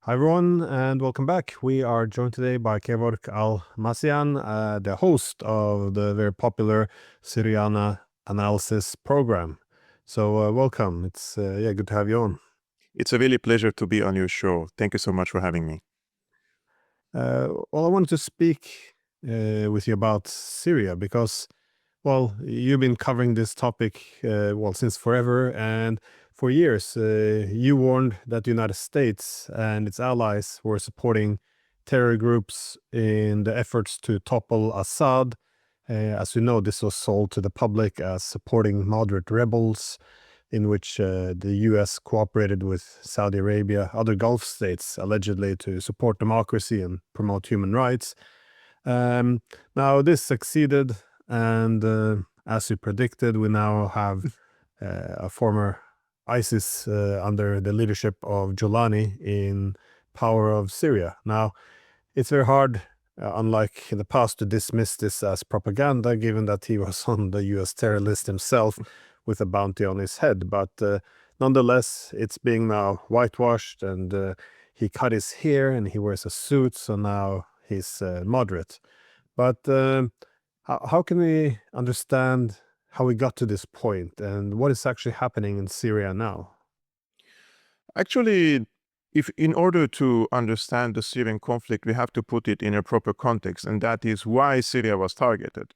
Hi everyone, and welcome back. We are joined today by Kevork Almassian, the host of the very popular Syriana Analysis program. So welcome. It's good to have you on. It's a really pleasure to be on your show. Thank you so much for having me. Well, I wanted to speak with you about Syria because, well, you've been covering this topic since forever, and for years you warned that the United States and its allies were supporting terror groups in the efforts to topple Assad. As you know, this was sold to the public as supporting moderate rebels, in which the US cooperated with Saudi Arabia, other Gulf states, allegedly to support democracy and promote human rights. Now, this succeeded, and as you predicted, we now have a former ISIS under the leadership of Jolani in power of Syria. Now, it's very hard, unlike in the past, to dismiss this as propaganda, given that he was on the US terror list himself with a bounty on his head. But nonetheless, it's being now whitewashed, and he cut his hair and he wears a suit, so now he's moderate. But how can we understand how we got to this point and what is actually happening in Syria now? Actually, if in order to understand the Syrian conflict, we have to put it in a proper context, and that is why Syria was targeted.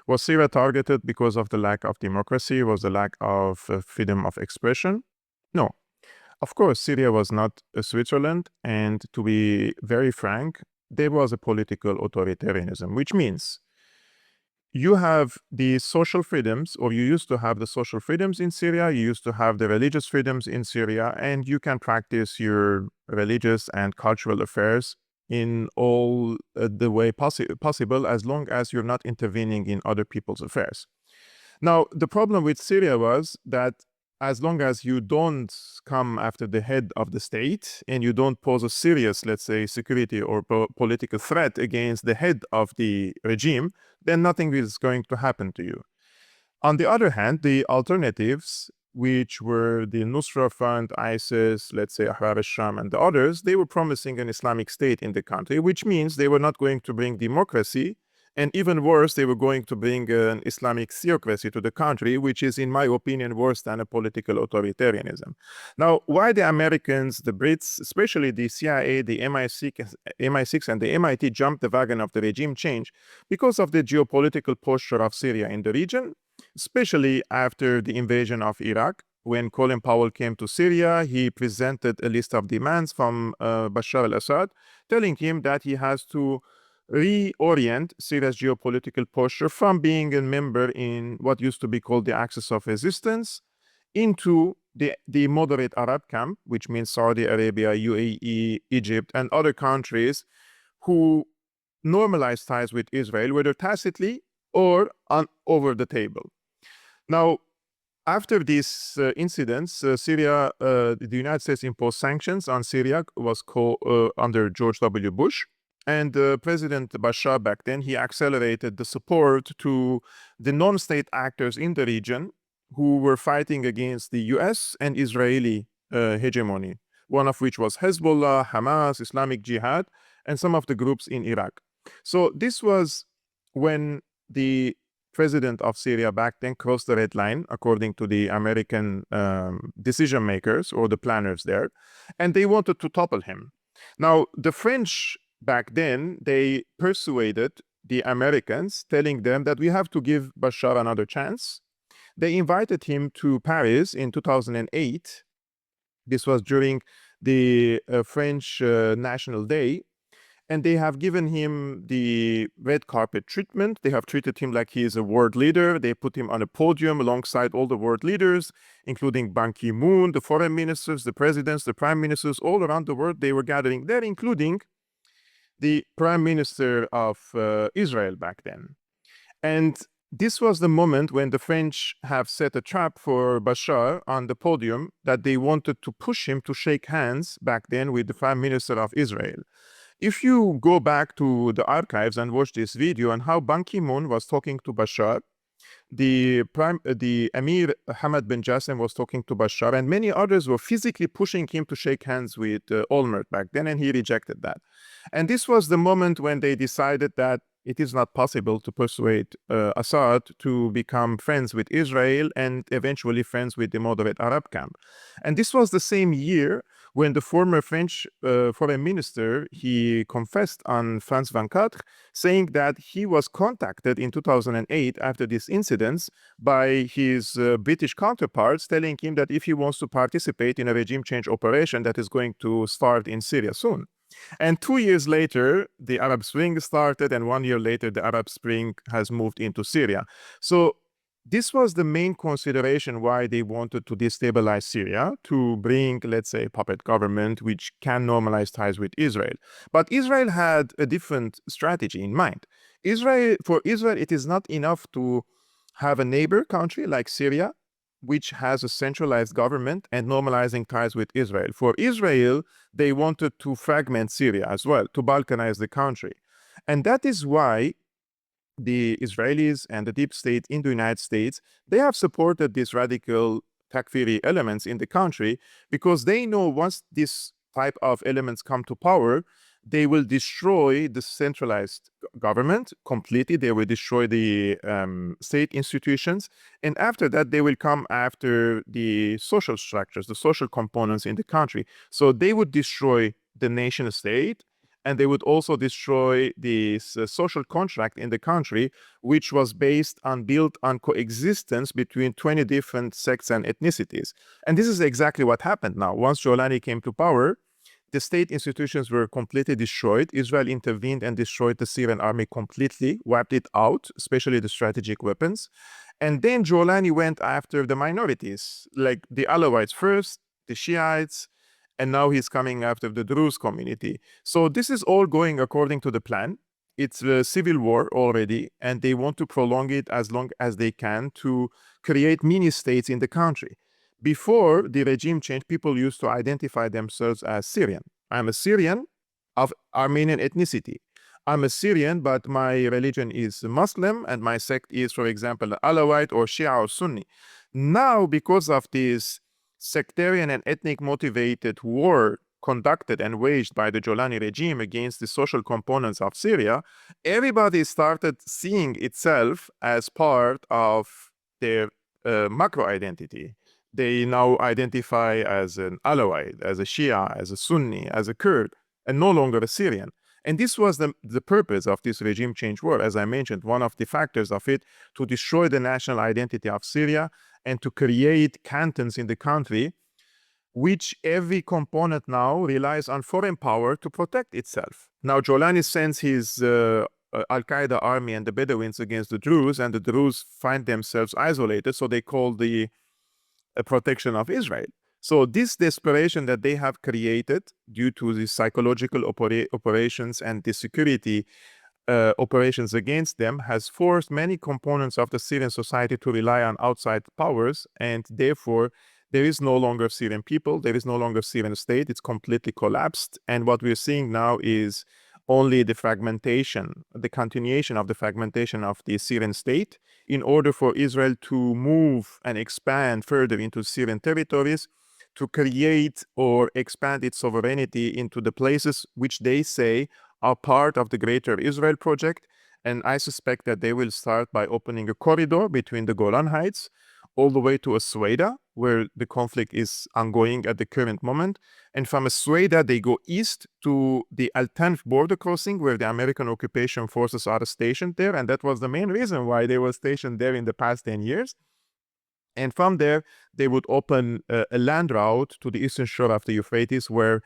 Was Syria targeted because of the lack of democracy? Was the lack of freedom of expression? No. Of course, Syria was not Switzerland, and to be very frank, there was a political authoritarianism, which means you have the social freedoms, or you used to have the social freedoms in Syria, you used to have the religious freedoms in Syria, and you can practice your religious and cultural affairs in all the way possible, as long as you're not intervening in other people's affairs. Now, the problem with Syria was that as long as you don't come after the head of the state and you don't pose a serious, let's say, security or political threat against the head of the regime, then nothing is going to happen to you. On the other hand, the alternatives, which were the Nusra Front, ISIS, let's say Ahrar al-Sham and the others, they were promising an Islamic state in the country, which means they were not going to bring democracy. And even worse, they were going to bring an Islamic theocracy to the country, which is, in my opinion, worse than a political authoritarianism. Now, why the Americans, the Brits, especially the CIA, the MI6 and the MIT jumped the wagon of the regime change? Because of the geopolitical posture of Syria in the region, especially after the invasion of Iraq. When Colin Powell came to Syria, he presented a list of demands from Bashar al-Assad, telling him that he has to reorient Syria's geopolitical posture from being a member in what used to be called the axis of resistance into the moderate Arab camp, which means Saudi Arabia, UAE, Egypt, and other countries who normalize ties with Israel, whether tacitly or over the table. Now, after these incidents, the United States imposed sanctions on Syria, was under George W. Bush. And President Bashar back then, he accelerated the support to the non-state actors in the region who were fighting against the US and Israeli hegemony, one of which was Hezbollah, Hamas, Islamic Jihad, and some of the groups in Iraq. So this was when the president of Syria back then crossed the red line, according to the American decision makers or the planners there, and they wanted to topple him. Now, the French back then, they persuaded the Americans, telling them that we have to give Bashar another chance. They invited him to Paris in 2008. This was during the French National Day. And they have given him the red carpet treatment. They have treated him like he is a world leader. They put him on a podium alongside all the world leaders, including Ban Ki-moon, the foreign ministers, the presidents, the prime ministers, all around the world. They were gathering there, including the prime minister of Israel back then. And this was the moment when the French have set a trap for Bashar on the podium, that they wanted to push him to shake hands back then with the prime minister of Israel. If you go back to the archives and watch this video on how Ban Ki-moon was talking to Bashar, the Emir Hamad bin Jassim was talking to Bashar, and many others were physically pushing him to shake hands with Olmert back then, and he rejected that. And this was the moment when they decided that it is not possible to persuade Assad to become friends with Israel and eventually friends with the moderate Arab camp. And this was the same year when the former French foreign minister, he confessed on France 24, saying that he was contacted in 2008 after this incident by his British counterparts, telling him that if he wants to participate in a regime change operation that is going to start in Syria soon. And 2 years later, the Arab Spring started, and 1 year later, the Arab Spring has moved into Syria. So this was the main consideration why they wanted to destabilize Syria, to bring, let's say, a puppet government which can normalize ties with Israel. But Israel had a different strategy in mind. For Israel, it is not enough to have a neighbor country like Syria, which has a centralized government and normalizing ties with Israel. For Israel, they wanted to fragment Syria as well, to balkanize the country. And that is why the Israelis and the deep state in the United States, they have supported these radical Takfiri elements in the country because they know once this type of elements come to power, they will destroy the centralized government completely. They will destroy the state institutions. And after that, they will come after the social structures, the social components in the country. So they would destroy the nation state, and they would also destroy the social contract in the country, which was built on coexistence between 20 different sects and ethnicities. And this is exactly what happened now. Once Jolani came to power, the state institutions were completely destroyed. Israel intervened and destroyed the Syrian army completely, wiped it out, especially the strategic weapons. And then Jolani went after the minorities, like the Alawites first, the Shiites, and now he's coming after the Druze community. So this is all going according to the plan. It's a civil war already, and they want to prolong it as long as they can to create mini-states in the country. Before the regime change, people used to identify themselves as Syrian. I'm a Syrian of Armenian ethnicity. I'm a Syrian, but my religion is Muslim, and my sect is, for example, Alawite or Shia or Sunni. Now, because of this sectarian and ethnic motivated war conducted and waged by the Jolani regime against the social components of Syria, everybody started seeing itself as part of their macro identity. They now identify as an Alawite, as a Shia, as a Sunni, as a Kurd, and no longer a Syrian. And this was the purpose of this regime change war. As I mentioned, one of the factors of it, to destroy the national identity of Syria and to create cantons in the country, which every component now relies on foreign power to protect itself. Now, Jolani sends his Al-Qaeda army and the Bedouins against the Druze, and the Druze find themselves isolated, so they call the protection of Israel. So this desperation that they have created due to the psychological operations and the security operations against them has forced many components of the Syrian society to rely on outside powers, and therefore there is no longer Syrian people, there is no longer Syrian state, it's completely collapsed. And what we're seeing now is only the fragmentation, the continuation of the fragmentation of the Syrian state in order for Israel to move and expand further into Syrian territories, to create or expand its sovereignty into the places which they say are part of the Greater Israel project. And I suspect that they will start by opening a corridor between the Golan Heights all the way to Asweda, where the conflict is ongoing at the current moment. And from Asweda, they go east to the Al-Tanf border crossing, where the American occupation forces are stationed there. And that was the main reason why they were stationed there in the past 10 years. And from there, they would open a land route to the eastern shore of the Euphrates, where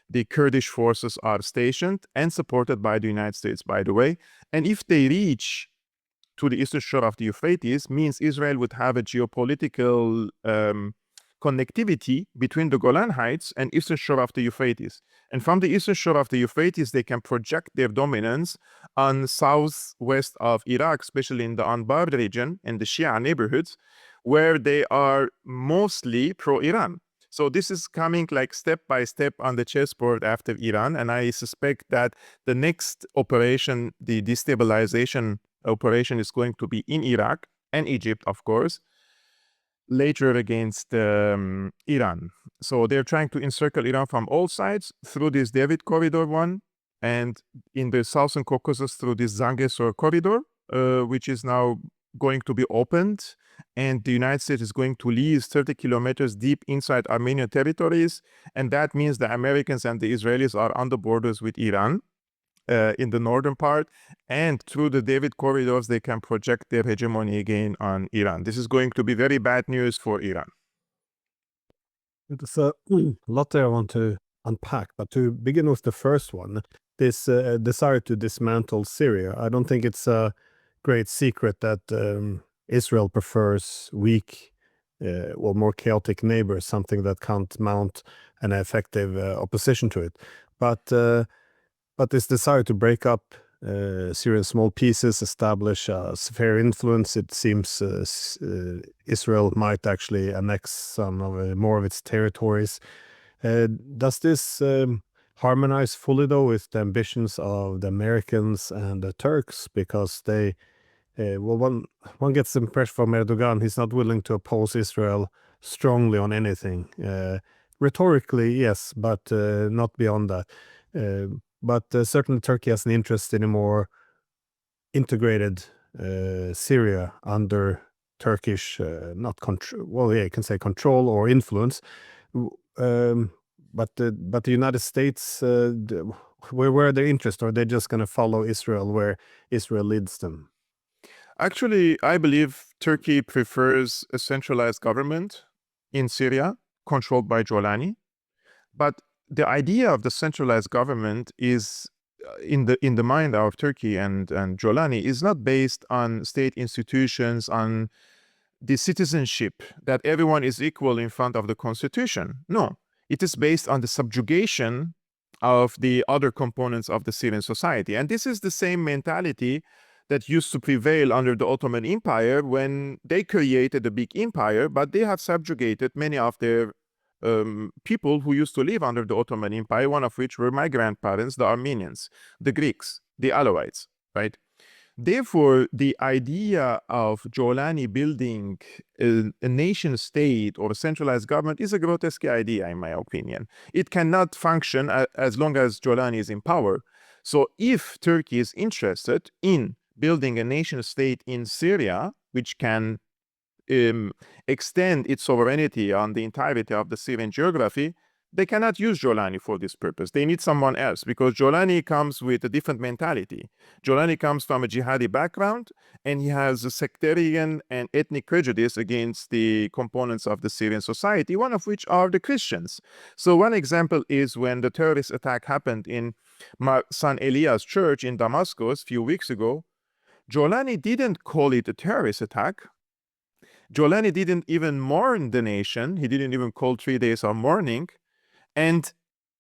the Kurdish forces are stationed and supported by the United States, by the way. And if they reach to the eastern shore of the Euphrates, means Israel would have a geopolitical connectivity between the Golan Heights and eastern shore of the Euphrates. And from the eastern shore of the Euphrates, they can project their dominance on southwest of Iraq, especially in the Anbar region and the Shia neighborhoods, where they are mostly pro-Iran. So this is coming like step by step on the chessboard after Iran. And I suspect that the next operation, the destabilization operation, is going to be in Iraq, and Egypt, of course, later against Iran. So they're trying to encircle Iran from all sides through this David Corridor one, and in the Southern Caucasus through this Zangesor Corridor, which is now going to be opened. And the United States is going to lease 30 kilometers deep inside Armenian territories. And that means the Americans and the Israelis are on the borders with Iran. In the northern part, and through the David corridors, they can project their hegemony again on Iran. This is going to be very bad news for Iran. There's a lot there I want to unpack, but to begin with the first one, this desire to dismantle Syria. I don't think it's a great secret that Israel prefers weak or more chaotic neighbors, something that can't mount an effective opposition to it. But this desire to break up Syria in small pieces, establish a sphere influence, it seems Israel might actually annex some of more of its territories. Does this harmonize fully, though, with the ambitions of the Americans and the Turks? Because they, well, one gets the impression from Erdogan, he's not willing to oppose Israel strongly on anything. Rhetorically, yes, but not beyond that. But certainly Turkey has an interest in a more integrated Syria under Turkish, not control, well, yeah, you can say control or influence. But the United States, where are their interests? Or are they just going to follow Israel where Israel leads them? Actually, I believe Turkey prefers a centralized government in Syria, controlled by Jolani. But the idea of the centralized government is in the mind of Turkey and Jolani is not based on state institutions, on the citizenship, that everyone is equal in front of the constitution. No, it is based on the subjugation of the other components of the Syrian society. And this is the same mentality that used to prevail under the Ottoman Empire when they created a big empire, but they have subjugated many of their people who used to live under the Ottoman Empire, one of which were my grandparents, the Armenians, the Greeks, the Alawites, right? Therefore, the idea of Jolani building a nation state or a centralized government is a grotesque idea, in my opinion. It cannot function as long as Jolani is in power. So if Turkey is interested in building a nation state in Syria, which can extend its sovereignty on the entirety of the Syrian geography, they cannot use Jolani for this purpose. They need someone else because Jolani comes with a different mentality. Jolani comes from a jihadi background and he has a sectarian and ethnic prejudice against the components of the Syrian society, one of which are the Christians. So one example is when the terrorist attack happened in San Elias Church in Damascus a few weeks ago. Jolani didn't call it a terrorist attack. Jolani didn't even mourn the nation. He didn't even call 3 days of mourning. And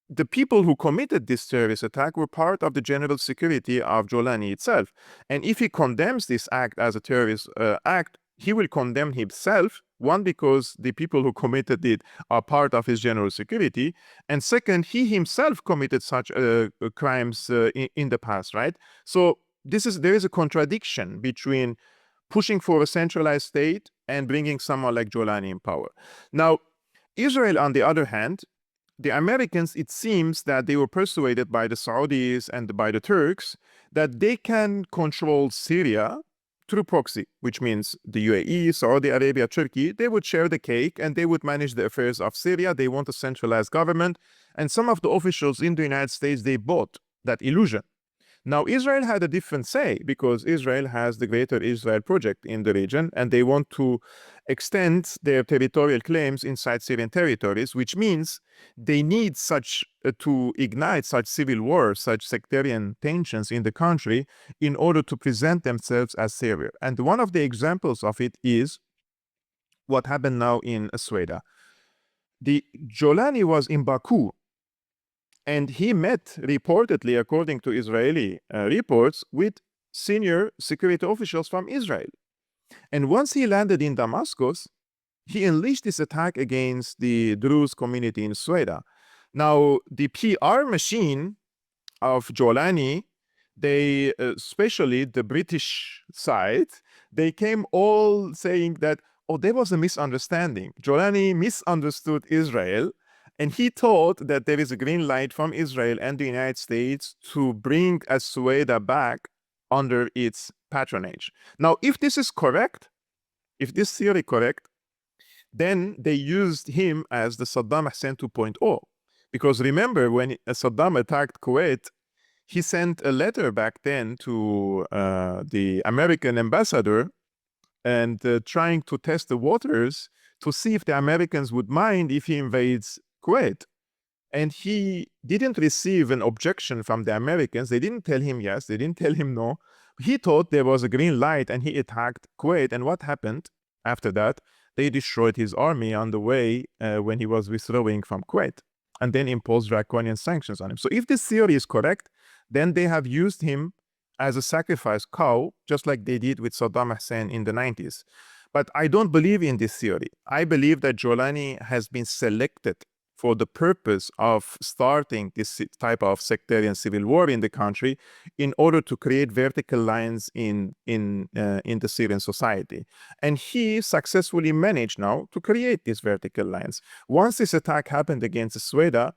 the people who committed this terrorist attack were part of the general security of Jolani itself. And if he condemns this act as a terrorist act, he will condemn himself, one, because the people who committed it are part of his general security, and second, he himself committed such crimes in the past, right? So there is a contradiction between pushing for a centralized state and bringing someone like Jolani in power. Now, Israel, on the other hand, the Americans, it seems that they were persuaded by the Saudis and by the Turks that they can control Syria through proxy, which means the UAE, Saudi Arabia, Turkey, they would share the cake and they would manage the affairs of Syria. They want a centralized government. And some of the officials in the United States, they bought that illusion. Now, Israel had a different say because Israel has the Greater Israel Project in the region, and they want to extend their territorial claims inside Syrian territories, which means they need to ignite such civil war, such sectarian tensions in the country in order to present themselves as savior. And one of the examples of it is what happened now in Sweden. The Jolani was in Baku, and he met, reportedly, according to Israeli reports, with senior security officials from Israel. And once he landed in Damascus, he unleashed this attack against the Druze community in Sweden. Now, the PR machine of Jolani they, especially the British side, they came all saying that, oh, there was a misunderstanding. Jolani misunderstood Israel, and he thought that there is a green light from Israel and the United States to bring As-Sueda back under its patronage. Now, if this is correct, if this theory correct, then they used him as the Saddam Hussein 2.0. Because remember, when Saddam attacked Kuwait, he sent a letter back then to the American ambassador and trying to test the waters to see if the Americans would mind if he invades Kuwait. And he didn't receive an objection from the Americans. They didn't tell him yes, they didn't tell him no. He thought there was a green light and he attacked Kuwait. And what happened after that? They destroyed his army on the way when he was withdrawing from Kuwait, and then imposed draconian sanctions on him. So if this theory is correct, then they have used him as a sacrifice cow, just like they did with Saddam Hussein in the 90s. But I don't believe in this theory. I believe that Jolani has been selected for the purpose of starting this type of sectarian civil war in the country in order to create vertical lines in the Syrian society. And he successfully managed now to create these vertical lines. Once this attack happened against Sweden,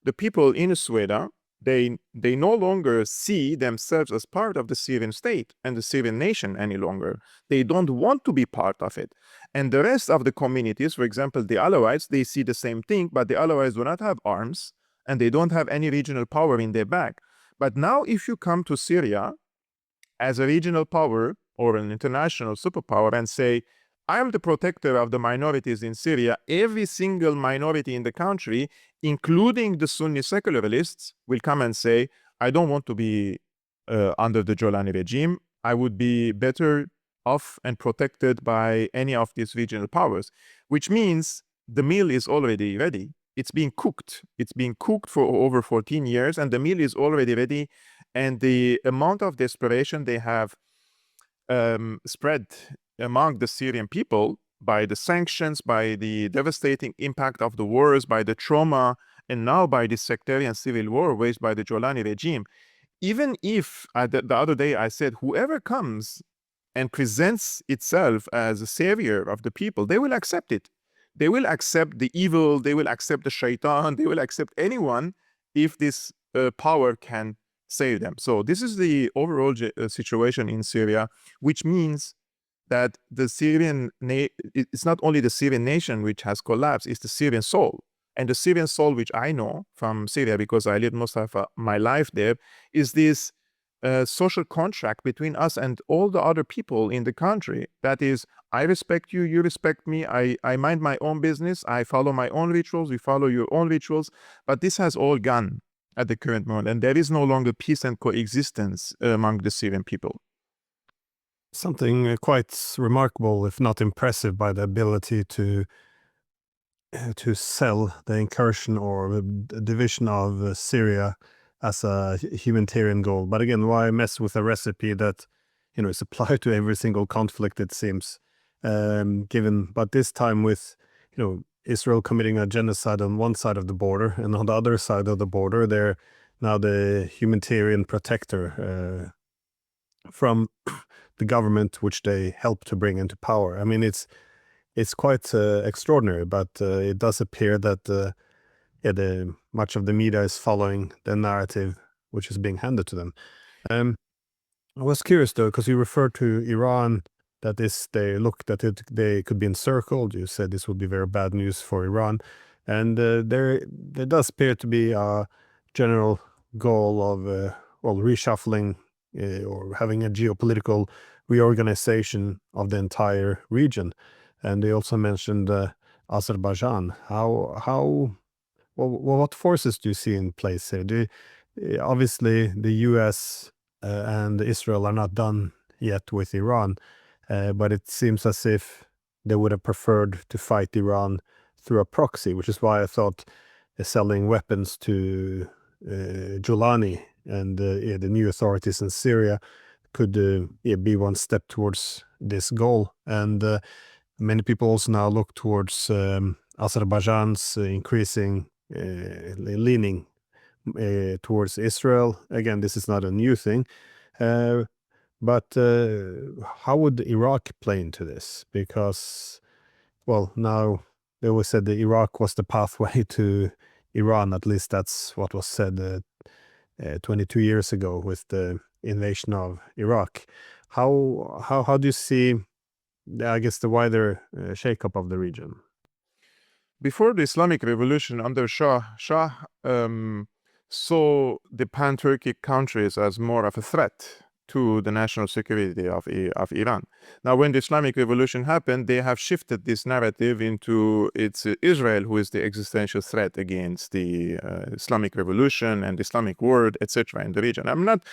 the people in Sweden, they no longer see themselves as part of the Syrian state and the Syrian nation any longer. They don't want to be part of it. And the rest of the communities, for example, the Alawites, they see the same thing, but the Alawites do not have arms and they don't have any regional power in their back. But now if you come to Syria as a regional power or an international superpower and say, I am the protector of the minorities in Syria, every single minority in the country, including the Sunni secularists, will come and say, I don't want to be under the Jolani regime. I would be better off and protected by any of these regional powers, which means the meal is already ready. It's being cooked. It's being cooked for over 14 years, and the meal is already ready. And the amount of desperation they have spread among the Syrian people by the sanctions, by the devastating impact of the wars, by the trauma, and now by the sectarian civil war waged by the Jolani regime. Even if the other day I said, whoever comes and presents itself as a savior of the people, they will accept it. They will accept the evil, they will accept the shaitan, they will accept anyone if this power can save them. So this is the overall situation in Syria, which means that the Syrian, it's not only the Syrian nation which has collapsed, it's the Syrian soul. And the Syrian soul, which I know from Syria because I lived most of my life there, is this social contract between us and all the other people in the country. That is, I respect you, you respect me, I mind my own business, I follow my own rituals, we follow your own rituals, but this has all gone at the current moment, and there is no longer peace and coexistence among the Syrian people. Something quite remarkable, if not impressive, by the ability to sell the incursion or the division of Syria as a humanitarian goal. But again, why mess with a recipe that is applied to every single conflict, it seems, but this time with Israel committing a genocide on one side of the border, and on the other side of the border they're now the humanitarian protector from the government which they helped to bring into power. I mean, it's quite extraordinary, but it does appear that much of the media is following the narrative which is being handed to them. I was curious though, because you referred to Iran, that they looked at it, they could be encircled. You said this would be very bad news for Iran, and there does appear to be a general goal of reshuffling or having a geopolitical reorganization of the entire region. And they also mentioned Azerbaijan. What forces do you see in place here? Obviously, the U.S. And Israel are not done yet with Iran, but it seems as if they would have preferred to fight Iran through a proxy, which is why I thought selling weapons to Jolani and the new authorities in Syria could be one step towards this goal. And many people also now look towards Azerbaijan's increasing leaning towards Israel. Again, this is not a new thing. But how would Iraq play into this? Because, well, now they always said that Iraq was the pathway to Iran. At least that's what was said 22 years ago with the invasion of Iraq. How do you see, I guess, the wider shakeup of the region? Before the Islamic Revolution under Shah saw the pan-Turkic countries as more of a threat to the national security of Iran. Now, when the Islamic Revolution happened, they have shifted this narrative into it's Israel who is the existential threat against the Islamic Revolution and the Islamic world, etc. in the region. I'm not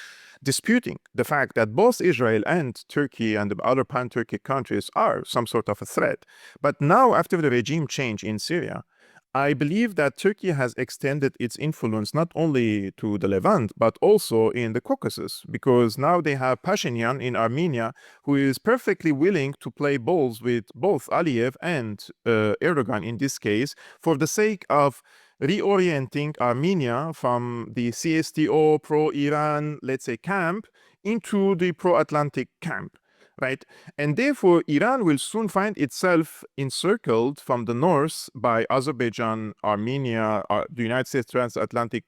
disputing the fact that both Israel and Turkey and the other pan-Turkic countries are some sort of a threat. But now, after the regime change in Syria, I believe that Turkey has extended its influence not only to the Levant, but also in the Caucasus, because now they have Pashinyan in Armenia, who is perfectly willing to play balls with both Aliyev and Erdogan in this case, for the sake of reorienting Armenia from the CSTO pro-Iran, let's say, camp into the pro-Atlantic camp. Right? And therefore, Iran will soon find itself encircled from the north by Azerbaijan, Armenia, the United States transatlantic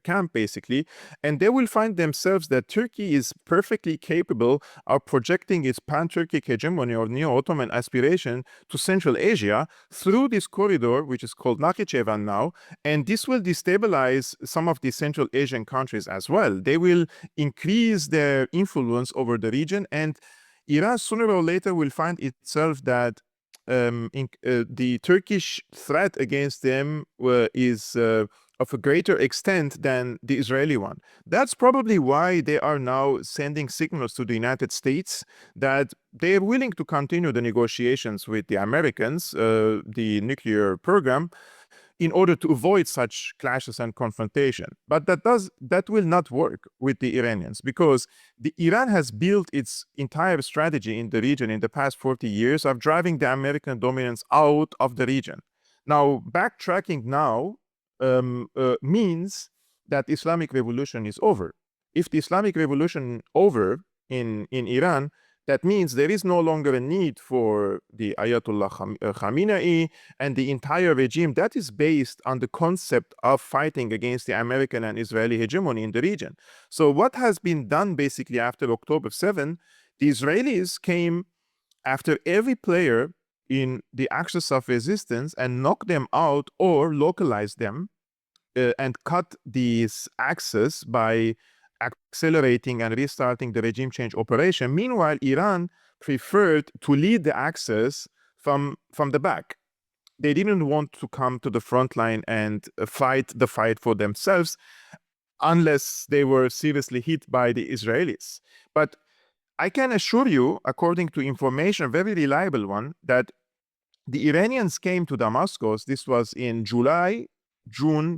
camp, basically. And they will find themselves that Turkey is perfectly capable of projecting its pan-Turkic hegemony or neo-Ottoman aspiration to Central Asia through this corridor, which is called Nakhichevan now. And this will destabilize some of the Central Asian countries as well. They will increase their influence over the region, and Iran sooner or later will find itself that the Turkish threat against them is of a greater extent than the Israeli one. That's probably why they are now sending signals to the United States that they are willing to continue the negotiations with the Americans, the nuclear program, in order to avoid such clashes and confrontation. But that will not work with the Iranians, because Iran has built its entire strategy in the region in the past 40 years of driving the American dominance out of the region. Now, backtracking now means that Islamic Revolution is over. If the Islamic Revolution over in Iran, that means there is no longer a need for the Ayatollah Khamenei and the entire regime that is based on the concept of fighting against the American and Israeli hegemony in the region. So what has been done basically after October 7, the Israelis came after every player in the axis of resistance and knocked them out or localized them and cut this axis by accelerating and restarting the regime change operation. Meanwhile, Iran preferred to lead the axis from the back. They didn't want to come to the front line and fight the fight for themselves unless they were seriously hit by the Israelis. But I can assure you, according to information, a very reliable one, that the Iranians came to Damascus. This was in June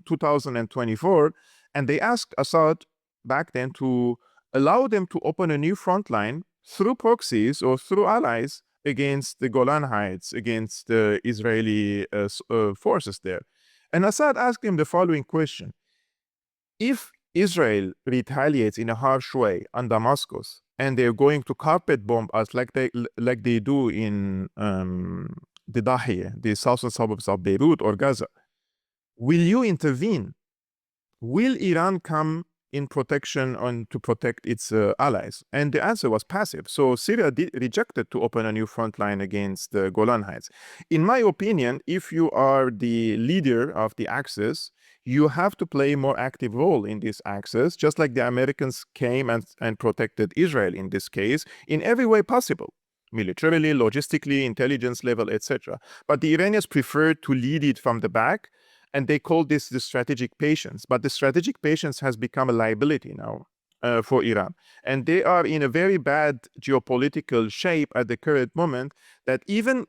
2024, and they asked Assad back then to allow them to open a new front line through proxies or through allies against the Golan Heights, against the Israeli forces there. And Assad asked him the following question: if Israel retaliates in a harsh way on Damascus, and they're going to carpet bomb us like they do in the Dahiya, the southern suburbs of Beirut or Gaza, will you intervene? Will Iran come in protection and to protect its allies? And the answer was passive. So Syria rejected to open a new front line against the Golan Heights. In my opinion, if you are the leader of the Axis, you have to play a more active role in this Axis, just like the Americans came and protected Israel in this case, in every way possible. Militarily, logistically, intelligence level, etc. But the Iranians preferred to lead it from the back, and they call this the strategic patience. But the strategic patience has become a liability now for Iran. And they are in a very bad geopolitical shape at the current moment, that even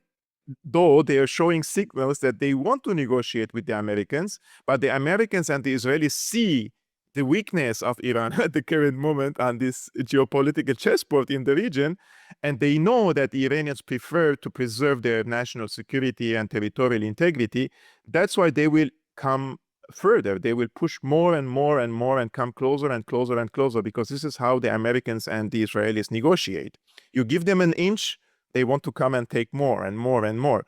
though they are showing signals that they want to negotiate with the Americans, but the Americans and the Israelis see the weakness of Iran at the current moment on this geopolitical chessboard in the region, and they know that the Iranians prefer to preserve their national security and territorial integrity. That's why they will come further. They will push more and more and more and come closer and closer and closer, because this is how the Americans and the Israelis negotiate. You give them an inch, they want to come and take more and more and more.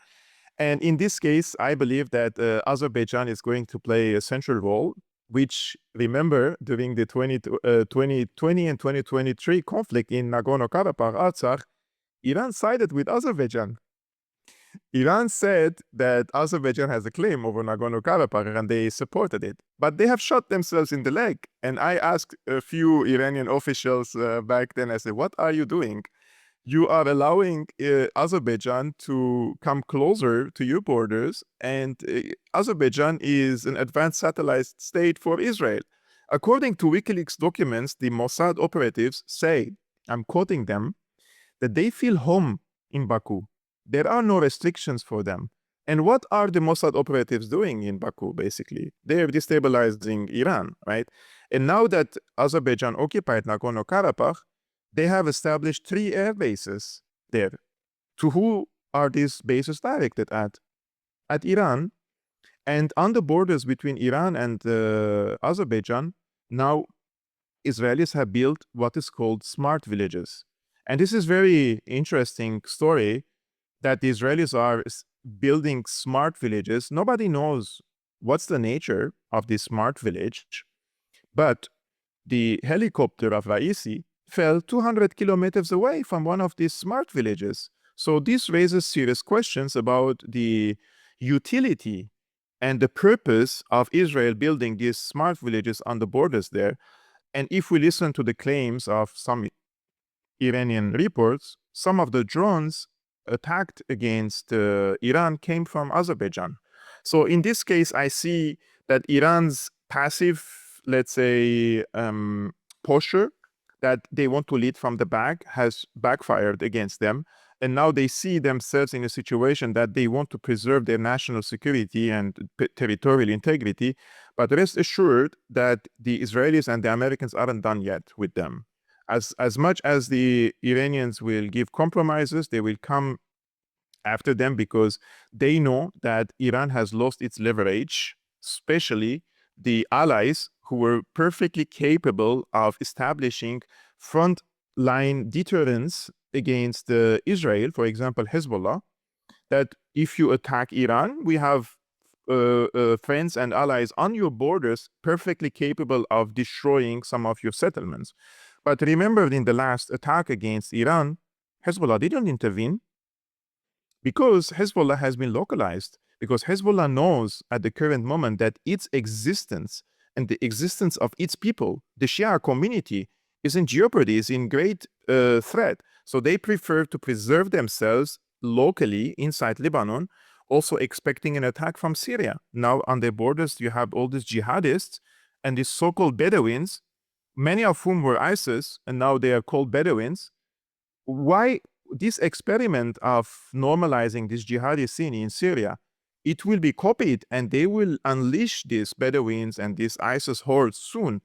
And in this case, I believe that Azerbaijan is going to play a central role, which, remember, during the 2020 and 2023 conflict in Nagorno-Karabakh, Artsakh, Iran sided with Azerbaijan. Iran said that Azerbaijan has a claim over Nagorno-Karabakh and they supported it. But they have shot themselves in the leg. And I asked a few Iranian officials back then, I said, what are you doing? You are allowing Azerbaijan to come closer to your borders, and Azerbaijan is an advanced satellite state for Israel. According to WikiLeaks documents, the Mossad operatives say, I'm quoting them, that they feel home in Baku. There are no restrictions for them. And what are the Mossad operatives doing in Baku, basically? They're destabilizing Iran, right? And now that Azerbaijan occupied Nagorno-Karabakh, they have established 3 air bases there. To who are these bases directed at? At Iran. And on the borders between Iran and Azerbaijan, now Israelis have built what is called smart villages. And this is very interesting story, that the Israelis are building smart villages. Nobody knows what's the nature of this smart village, but the helicopter of Raisi fell 200 kilometers away from one of these smart villages. So this raises serious questions about the utility and the purpose of Israel building these smart villages on the borders there. And if we listen to the claims of some Iranian reports, some of the drones attacked against Iran came from Azerbaijan. So in this case, I see that Iran's passive, let's say, posture that they want to lead from the back has backfired against them. And now they see themselves in a situation that they want to preserve their national security and territorial integrity. But rest assured that the Israelis and the Americans aren't done yet with them. As much as the Iranians will give compromises, they will come after them, because they know that Iran has lost its leverage, especially the allies who were perfectly capable of establishing front-line deterrence against Israel, for example, Hezbollah, that if you attack Iran, we have friends and allies on your borders perfectly capable of destroying some of your settlements. But remember, in the last attack against Iran, Hezbollah didn't intervene, because Hezbollah has been localized, because Hezbollah knows at the current moment that its existence and the existence of its people, the Shia community, is in jeopardy, is in great threat. So they prefer to preserve themselves locally inside Lebanon, also expecting an attack from Syria. Now on their borders, you have all these jihadists and these so-called Bedouins, many of whom were ISIS, and now they are called Bedouins. Why this experiment of normalizing this jihadi scene in Syria, it will be copied, and they will unleash these Bedouins and these ISIS hordes soon.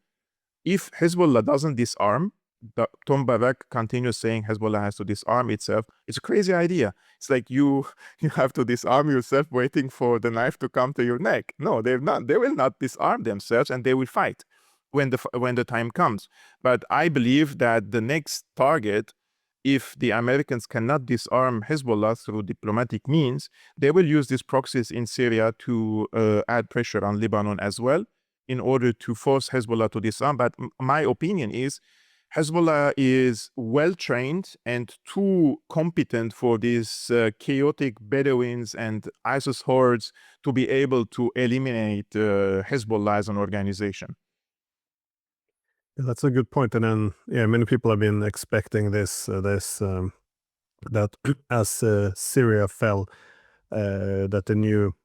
If Hezbollah doesn't disarm, Tom Barak continues saying Hezbollah has to disarm itself. It's a crazy idea. It's like you have to disarm yourself waiting for the knife to come to your neck. No, they're not. They will not disarm themselves, and they will fight when the time comes. But I believe that the next target, if the Americans cannot disarm Hezbollah through diplomatic means, they will use these proxies in Syria to add pressure on Lebanon as well, in order to force Hezbollah to disarm. But my opinion is Hezbollah is well-trained and too competent for these chaotic Bedouins and ISIS hordes to be able to eliminate Hezbollah as an organization. Yeah, that's a good point. And then, yeah, many people have been expecting this, that as Syria fell, that the new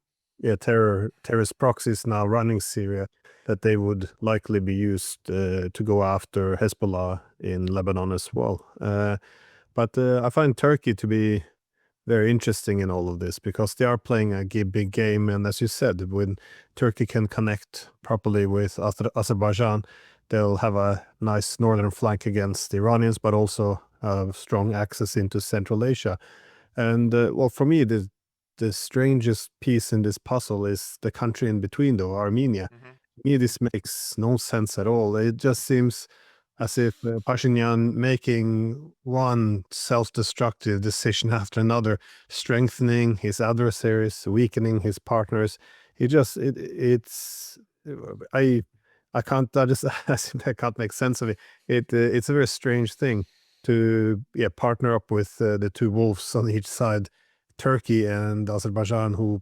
terrorist proxies now running Syria, that they would likely be used to go after Hezbollah in Lebanon as well. But I find Turkey to be very interesting in all of this, because they are playing a big game. And as you said, when Turkey can connect properly with Azerbaijan, they'll have a nice northern flank against the Iranians, but also strong access into Central Asia. And well, for me, the strangest piece in this puzzle is the country in between, though, Armenia. Me, this makes no sense at all. It just seems as if Pashinyan making one self-destructive decision after another, strengthening his adversaries, weakening his partners. It's I can't I can't make sense of it. It's a very strange thing to partner up with the two wolves on each side, Turkey and Azerbaijan, who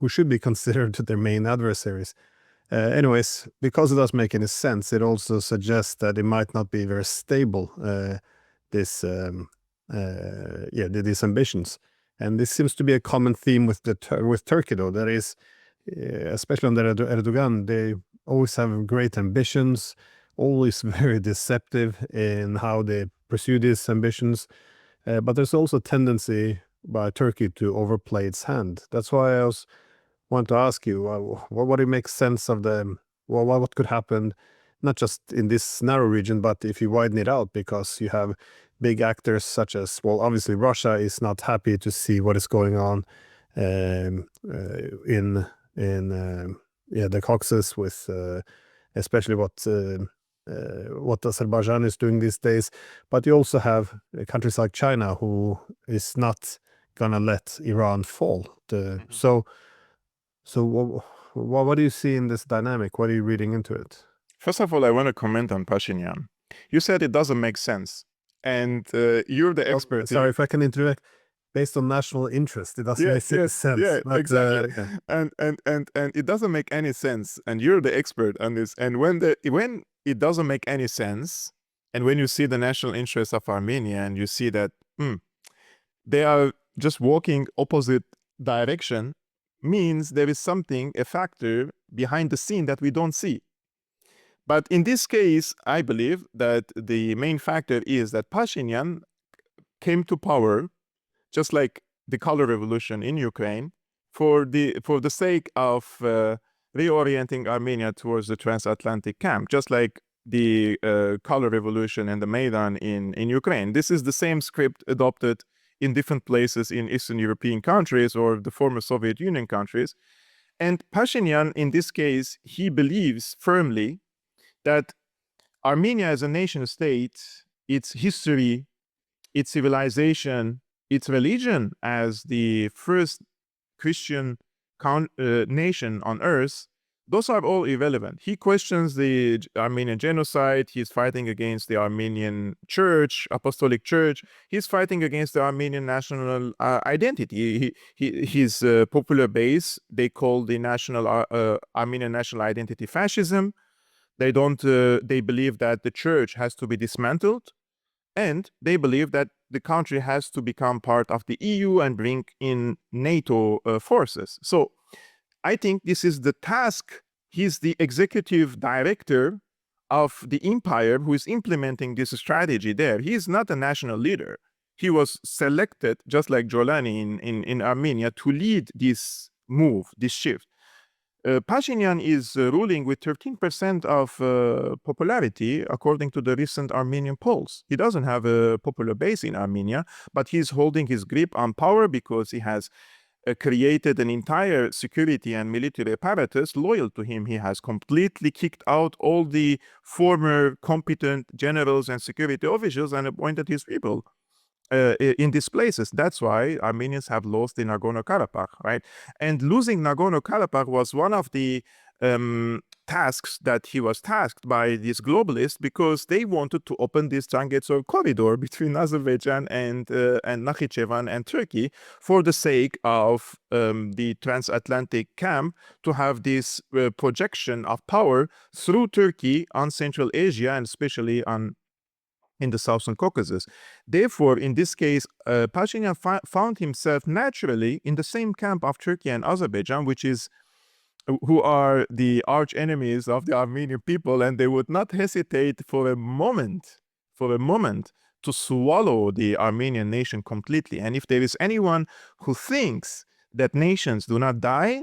should be considered their main adversaries. Anyways, because it doesn't make any sense, it also suggests that it might not be very stable, these ambitions. And this seems to be a common theme with Turkey, though. That is, especially under Erdogan, they always have great ambitions, always very deceptive in how they pursue these ambitions. But there's also a tendency by Turkey to overplay its hand. That's why I want to ask you, what do you make sense of what could happen, not just in this narrow region, but if you widen it out, because you have big actors such as, well, obviously Russia is not happy to see what is going on in the Caucasus, with especially what Azerbaijan is doing these days. But you also have countries like China, who is not gonna let Iran fall. So what do you see in this dynamic? What are you reading into it? First of all, I want to comment on Pashinyan. You said it doesn't make sense, and you're the expert. Sorry if I can interrupt. Based on national interest, it doesn't make sense. Yeah, exactly. And it doesn't make any sense, and you're the expert on this. And when it doesn't make any sense, and when you see the national interest of Armenia, and you see that they are just walking opposite direction, means there is something, a factor behind the scene that we don't see. But in this case, I believe that the main factor is that Pashinyan came to power, just like the color revolution in Ukraine, for the sake of reorienting Armenia towards the transatlantic camp, just like the color revolution and the Maidan in Ukraine. This is the same script adopted in different places in Eastern European countries or the former Soviet Union countries. And Pashinyan, in this case, he believes firmly that Armenia as a nation state, its history, its civilization, its religion as the first Christian nation on earth, those are all irrelevant. He questions the Armenian genocide. He's fighting against the Armenian Church, Apostolic Church. He's fighting against the Armenian national identity. His popular base, they call the Armenian national identity fascism. They believe that the church has to be dismantled, and they believe that the country has to become part of the EU and bring in NATO forces. So I think this is the task. He's the executive director of the empire who is implementing this strategy there. He is not a national leader. He was selected, just like Jolani in Armenia, to lead this move, this shift. Pashinyan is ruling with 13% of popularity, according to the recent Armenian polls. He doesn't have a popular base in Armenia, but he's holding his grip on power because he has created an entire security and military apparatus loyal to him. He has completely kicked out all the former competent generals and security officials and appointed his people in these places. That's why Armenians have lost in Nagorno-Karabakh, right? And losing Nagorno-Karabakh was one of the tasks that he was tasked by these globalists, because they wanted to open this Zangezur corridor between Azerbaijan and Nakhichevan and Turkey for the sake of the transatlantic camp to have this projection of power through Turkey on Central Asia, and especially in the Southern Caucasus. Therefore, in this case, Pashinyan found himself naturally in the same camp of Turkey and Azerbaijan, who are the arch enemies of the Armenian people, and they would not hesitate for a moment to swallow the Armenian nation completely. And if there is anyone who thinks that nations do not die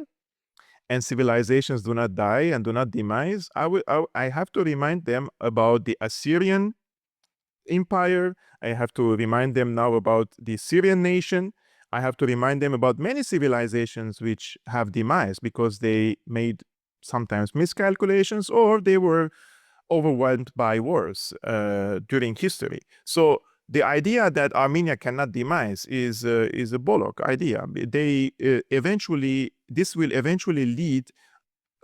and civilizations do not die and do not demise, I have to remind them about the Assyrian Empire. I have to remind them now about the Syrian nation. I have to remind them about many civilizations which have demise because they made sometimes miscalculations or they were overwhelmed by wars during history. So the idea that Armenia cannot demise is a bollock idea. This will eventually lead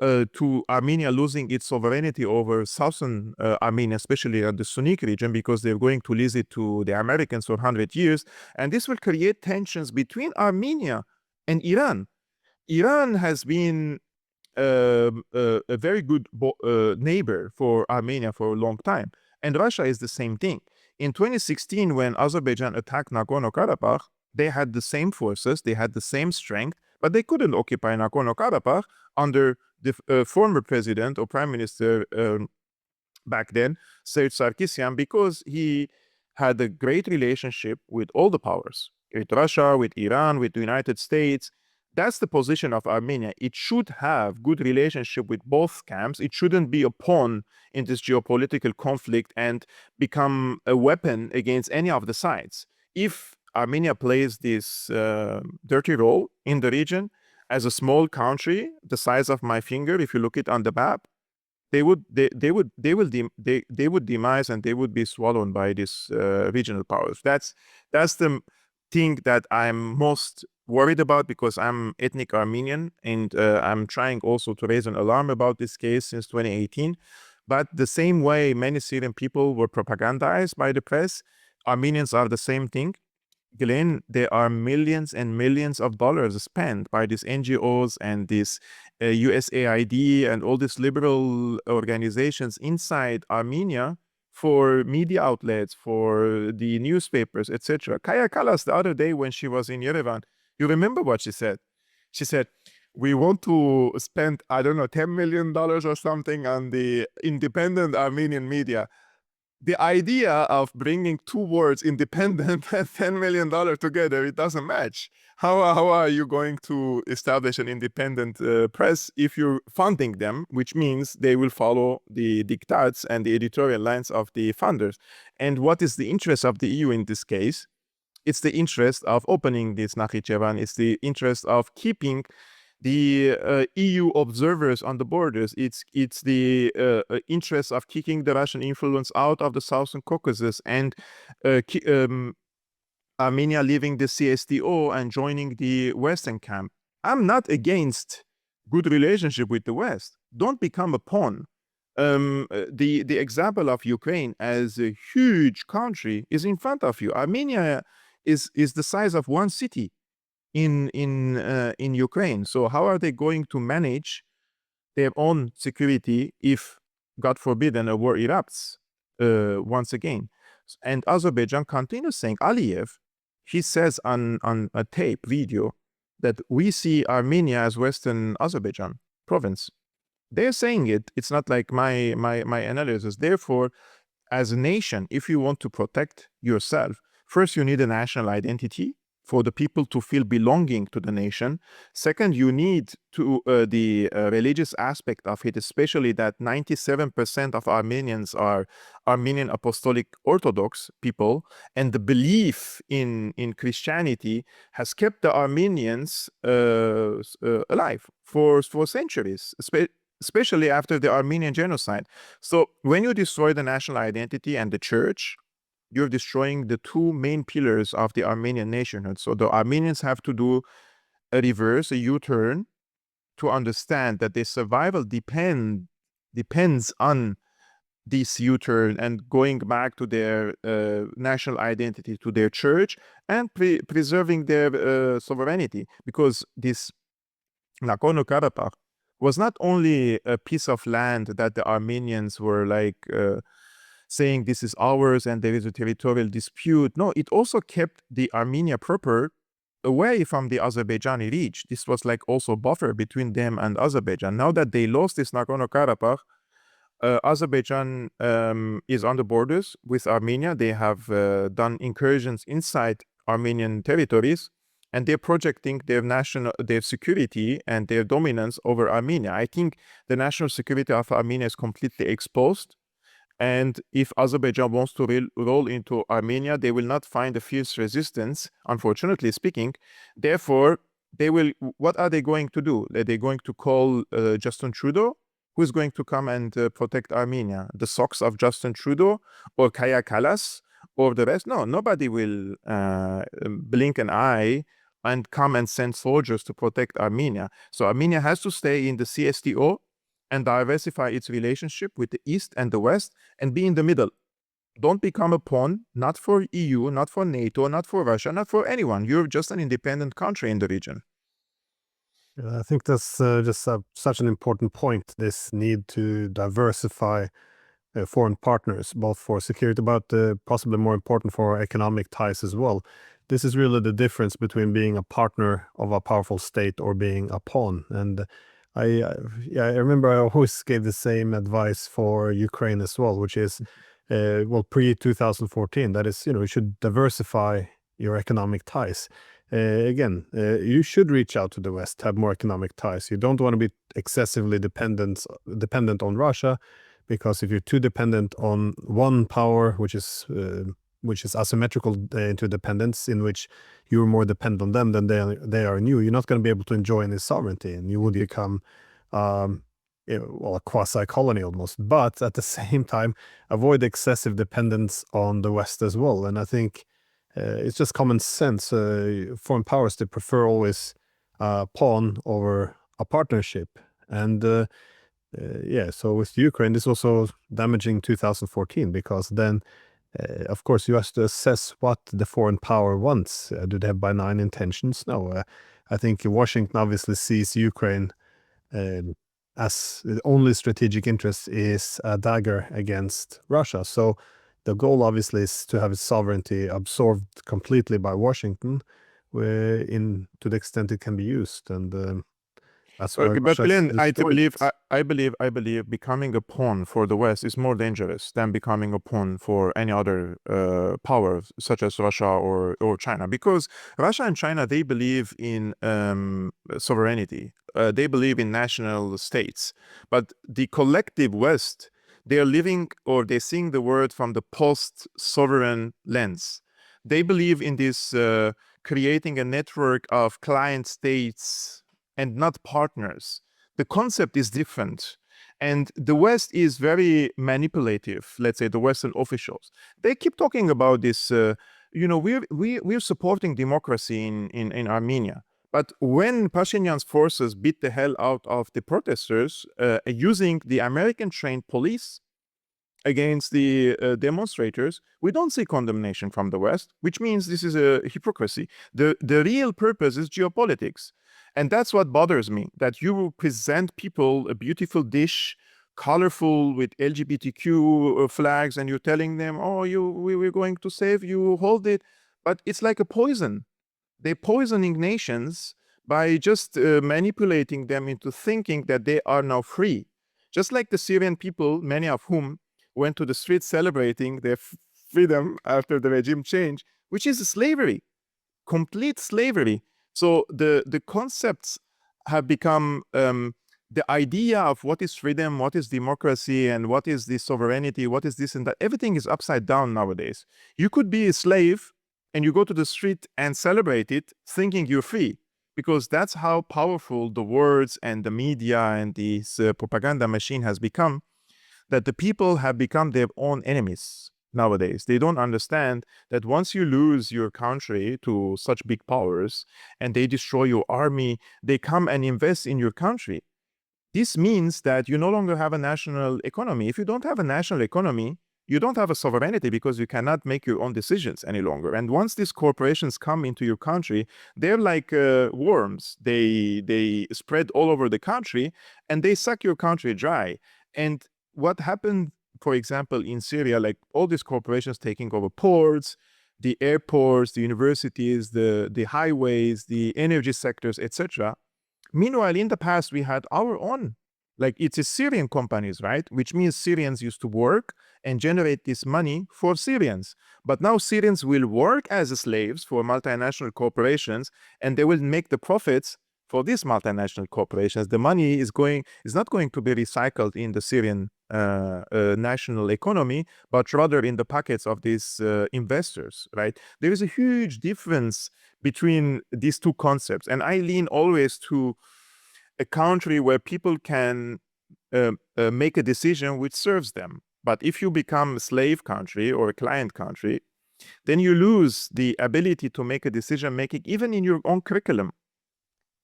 to Armenia losing its sovereignty over southern Armenia, especially the Sunnic region, because they're going to lease it to the Americans for 100 years. And this will create tensions between Armenia and Iran. Iran has been a very good neighbor for Armenia for a long time. And Russia is the same thing. In 2016, when Azerbaijan attacked Nagorno-Karabakh, they had the same forces, they had the same strength, but they couldn't occupy Nagorno-Karabakh under the former president or prime minister back then, Seyyed Sarkisyan, because he had a great relationship with all the powers, with Russia, with Iran, with the United States. That's the position of Armenia. It should have good relationship with both camps. It shouldn't be a pawn in this geopolitical conflict and become a weapon against any of the sides. If Armenia plays this dirty role in the region as a small country, the size of my finger, if you look it on the map, they would demise and they would be swallowed by these regional powers. That's the thing that I'm most worried about because I'm ethnic Armenian and I'm trying also to raise an alarm about this case since 2018. But the same way many Syrian people were propagandized by the press, Armenians are the same thing. Glenn, there are millions and millions of dollars spent by these NGOs and this USAID and all these liberal organizations inside Armenia for media outlets, for the newspapers, etc. Kaya Kallas, the other day when she was in Yerevan, you remember what she said? She said, we want to spend, I don't know, $10 million or something on the independent Armenian media. The idea of bringing two words, independent and $10 million together, it doesn't match. How are you going to establish an independent press if you're funding them, which means they will follow the diktats and the editorial lines of the funders? And what is the interest of the EU in this case? It's the interest of opening this Nakhichevan. It's the interest of keeping the EU observers on the borders. It's the interest of kicking the Russian influence out of the Southern Caucasus and Armenia leaving the CSTO and joining the Western camp. I'm not against good relationship with the West. Don't become a pawn. The example of Ukraine as a huge country is in front of you. Armenia is the size of one city in Ukraine. So how are they going to manage their own security if, God forbid, a war erupts once again? And Azerbaijan continues saying, Aliyev, he says on a tape video that we see Armenia as Western Azerbaijan province. They're saying it. It's not like my analysis. Therefore, as a nation, if you want to protect yourself, first you need a national identity for the people to feel belonging to the nation. Second, you need to the religious aspect of it, especially that 97% of Armenians are Armenian Apostolic Orthodox people, and the belief in Christianity has kept the Armenians alive for centuries, especially after the Armenian genocide. So when you destroy the national identity and the church, you're destroying the two main pillars of the Armenian nationhood. So the Armenians have to do a reverse, a U-turn, to understand that their survival depends on this U-turn and going back to their national identity, to their church, and preserving their sovereignty. Because this Nagorno-Karabakh was not only a piece of land that the Armenians were like saying this is ours and there is a territorial dispute. No, it also kept the Armenia proper away from the Azerbaijani reach. This was like also buffer between them and Azerbaijan. Now that they lost this Nagorno-Karabakh, Azerbaijan is on the borders with Armenia. They have done incursions inside Armenian territories, and they're projecting their security and their dominance over Armenia. I think the national security of Armenia is completely exposed. And if Azerbaijan wants to roll into Armenia, they will not find a fierce resistance, unfortunately speaking. Therefore, what are they going to do? Are they going to call Justin Trudeau? Who's going to come and protect Armenia? The socks of Justin Trudeau or Kaya Kallas or the rest? No, nobody will blink an eye and come and send soldiers to protect Armenia. So Armenia has to stay in the CSTO and diversify its relationship with the East and the West and be in the middle. Don't become a pawn, not for EU, not for NATO, not for Russia, not for anyone. You're just an independent country in the region. I think that's just such an important point, this need to diversify foreign partners, both for security, but possibly more important for economic ties as well. This is really the difference between being a partner of a powerful state or being a pawn. And I remember I always gave the same advice for Ukraine as well, which is, pre-2014, that is, you should diversify your economic ties. Again, you should reach out to the West, have more economic ties. You don't want to be excessively dependent on Russia, because if you're too dependent on one power, which is asymmetrical into dependence, in which you're more dependent on them than they are on you, you're not going to be able to enjoy any sovereignty, and you would become a quasi-colony almost. But at the same time, avoid excessive dependence on the West as well. And I think it's just common sense. Foreign powers, they prefer always a pawn over a partnership. And so with Ukraine, this also damaging 2014, because then, of course, you have to assess what the foreign power wants. Do they have benign intentions? No. I think Washington obviously sees Ukraine as the only strategic interest is a dagger against Russia. So the goal obviously is to have its sovereignty absorbed completely by Washington, to the extent it can be used. And that's why But Russia Glenn, I destroyed believe becoming a pawn for the West is more dangerous than becoming a pawn for any other power, such as Russia or China. Because Russia and China, they believe in sovereignty. They believe in national states. But the collective West, they are living, or they're seeing the world from the post-sovereign lens. They believe in this creating a network of client states and not partners. The concept is different. And the West is very manipulative, let's say the Western officials. They keep talking about this, we're supporting democracy in Armenia. But when Pashinyan's forces beat the hell out of the protesters using the American-trained police against the demonstrators, we don't see condemnation from the West, which means this is a hypocrisy. The real purpose is geopolitics. And that's what bothers me, that you present people a beautiful dish, colorful with LGBTQ flags, and you're telling them, oh, we're going to save you, hold it. But it's like a poison. They're poisoning nations by just manipulating them into thinking that they are now free. Just like the Syrian people, many of whom went to the streets celebrating their freedom after the regime change, which is slavery, complete slavery. So the concepts have become the idea of what is freedom, what is democracy, and what is the sovereignty, what is this and that. Everything is upside down nowadays. You could be a slave and you go to the street and celebrate it thinking you're free, because that's how powerful the words and the media and this propaganda machine has become, that the people have become their own enemies nowadays. They don't understand that once you lose your country to such big powers and they destroy your army, they come and invest in your country. This means that you no longer have a national economy. If you don't have a national economy, you don't have a sovereignty, because you cannot make your own decisions any longer. And once these corporations come into your country, they're like worms. They spread all over the country and they suck your country dry. And what happened, for example, in Syria, like all these corporations taking over ports, the airports, the universities, the highways, the energy sectors, etc. Meanwhile, in the past, we had our own, like it's a Syrian companies, right? Which means Syrians used to work and generate this money for Syrians. But now Syrians will work as slaves for multinational corporations, and they will make the profits for these multinational corporations. The money is not going to be recycled in the Syrian national economy, but rather in the pockets of these investors, right? There is a huge difference between these two concepts. And I lean always to a country where people can make a decision which serves them. But if you become a slave country or a client country, then you lose the ability to make a decision making even in your own curriculum,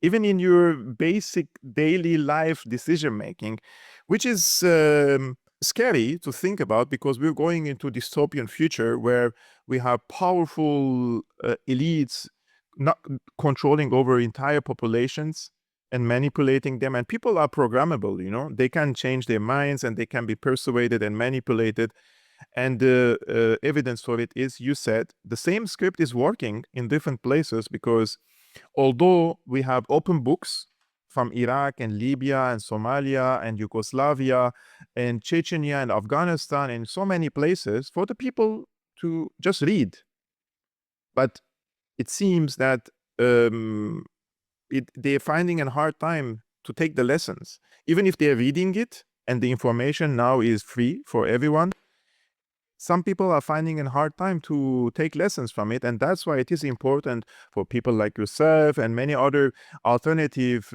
even in your basic daily life decision making, which is scary to think about, because we're going into a dystopian future where we have powerful elites not controlling over entire populations and manipulating them. And people are programmable, you know, they can change their minds and they can be persuaded and manipulated. And the evidence for it is, you said, the same script is working in different places, because although we have open books from Iraq and Libya and Somalia and Yugoslavia and Chechnya and Afghanistan and so many places for the people to just read, but it seems that they're finding a hard time to take the lessons. Even if they're reading it and the information now is free for everyone, some people are finding a hard time to take lessons from it. And that's why it is important for people like yourself and many other alternative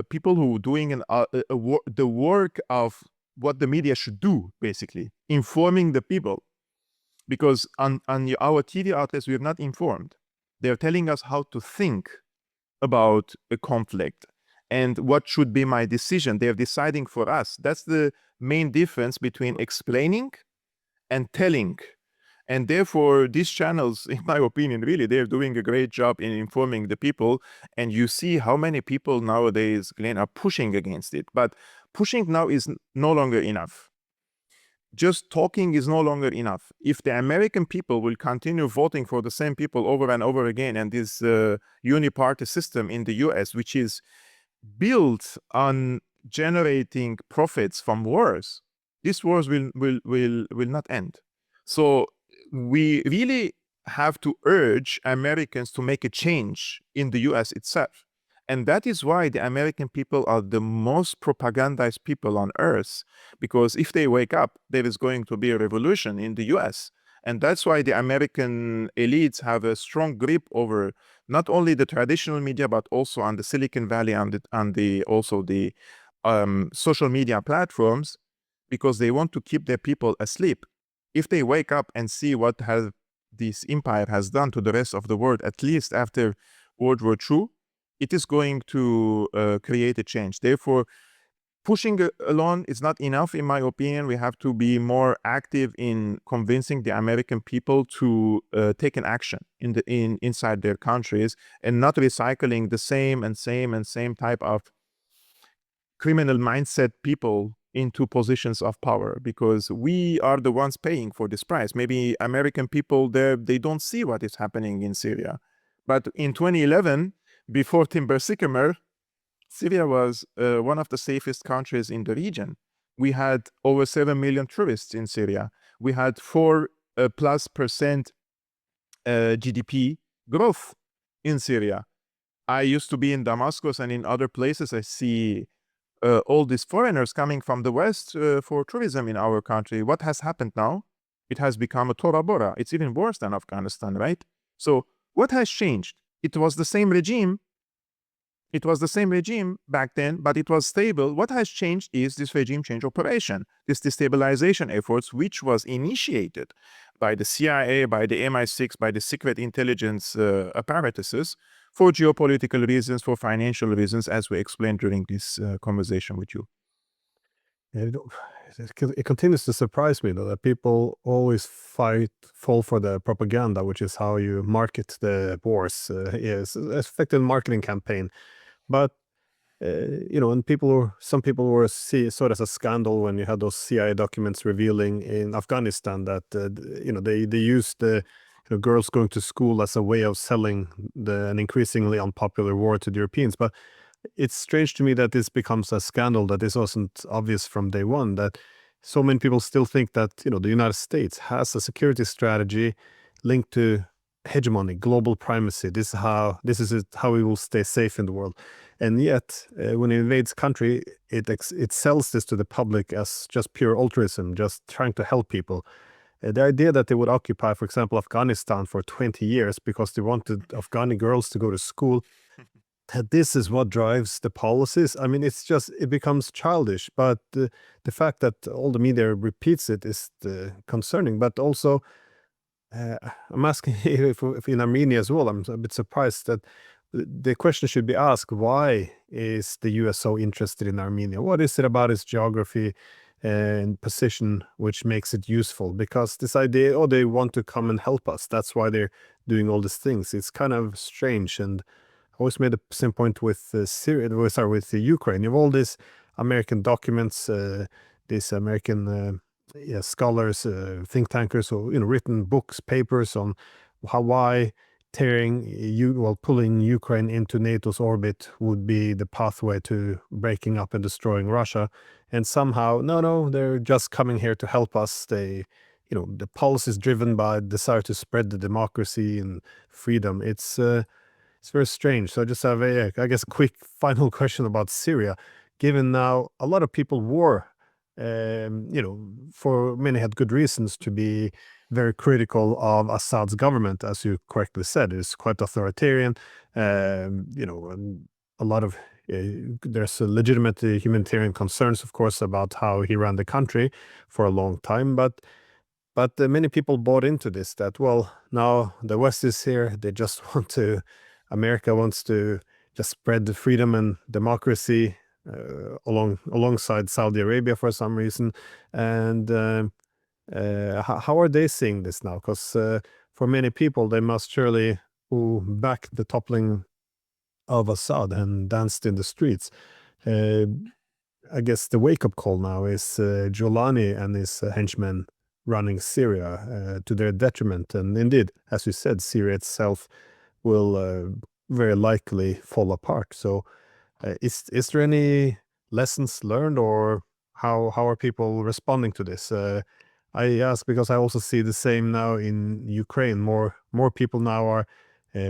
people who are doing the work of what the media should do, basically, informing the people. Because on our TV outlets, we are not informed. They're telling us how to think about a conflict and what should be my decision. They're deciding for us. That's the main difference between explaining and telling. And therefore, these channels, in my opinion, really, they're doing a great job in informing the people. And you see how many people nowadays, Glenn, are pushing against it. But pushing now is no longer enough. Just talking is no longer enough. If the American people will continue voting for the same people over and over again, and this uniparty system in the US, which is built on generating profits from wars, these wars will not end. So we really have to urge Americans to make a change in the US itself. And that is why the American people are the most propagandized people on earth, because if they wake up, there is going to be a revolution in the US. And that's why the American elites have a strong grip over not only the traditional media, but also on the Silicon Valley and also the social media platforms, because they want to keep their people asleep. If they wake up and see what this empire has done to the rest of the world, at least after World War II, it is going to create a change. Therefore, pushing alone is not enough, in my opinion. We have to be more active in convincing the American people to take an action inside their countries, and not recycling the same type of criminal mindset people into positions of power, because we are the ones paying for this price. Maybe American people there, they don't see what is happening in Syria. But in 2011, before Timber Sycamore, Syria was one of the safest countries in the region. We had over 7 million tourists in Syria. We had 4+% GDP growth in Syria. I used to be in Damascus and in other places. I see all these foreigners coming from the West for tourism in our country. What has happened now? It has become a Tora Bora. It's even worse than Afghanistan, right? So what has changed? It was the same regime. It was the same regime back then, but it was stable. What has changed is this regime change operation, this destabilization efforts, which was initiated by the CIA, by the MI6, by the secret intelligence apparatuses, for geopolitical reasons, for financial reasons, as we explained during this conversation with you. It continues to surprise me, though, that people always fall for the propaganda, which is how you market the wars. Yes, effective marketing campaign. But and some people were saw it as a scandal when you had those CIA documents revealing in Afghanistan that they used the girls going to school as a way of selling an increasingly unpopular war to the Europeans. But it's strange to me that this becomes a scandal, that this wasn't obvious from day one, that so many people still think that the United States has a security strategy linked to hegemony, global primacy. This is it, how we will stay safe in the world. And yet, when it invades country, it sells this to the public as just pure altruism, just trying to help people. The idea that they would occupy, for example, Afghanistan for 20 years because they wanted Afghani girls to go to school, that this is what drives the policies. I mean, it becomes childish. But the fact that all the media repeats it is concerning. But also, I'm asking if in Armenia as well, I'm a bit surprised that the question should be asked, why is the US so interested in Armenia? What is it about its geography and position which makes it useful? Because this idea, oh, they want to come and help us, that's why they're doing all these things. It's kind of strange. And I always made the same point with Syria, with the Ukraine. You have all these American documents, these American scholars, think tankers, who written books, papers on why pulling Ukraine into NATO's orbit would be the pathway to breaking up and destroying Russia. And somehow, no, they're just coming here to help us. The policy is driven by desire to spread the democracy and freedom. It's very strange. So I just have I guess, a quick final question about Syria. Given now a lot of people were, for many had good reasons to be very critical of Assad's government, as you correctly said, it's quite authoritarian. And a lot of there's a legitimate humanitarian concerns, of course, about how he ran the country for a long time. But many people bought into this, that, well, now the West is here. They just America wants to just spread the freedom and democracy alongside Saudi Arabia for some reason. And how are they seeing this now? Because for many people, they must surely, who backed the toppling of Assad and danced in the streets. I guess the wake-up call now is Jolani and his henchmen running Syria to their detriment. And indeed, as you said, Syria itself will very likely fall apart. So is there any lessons learned, or how are people responding to this? I ask because I also see the same now in Ukraine. More people now are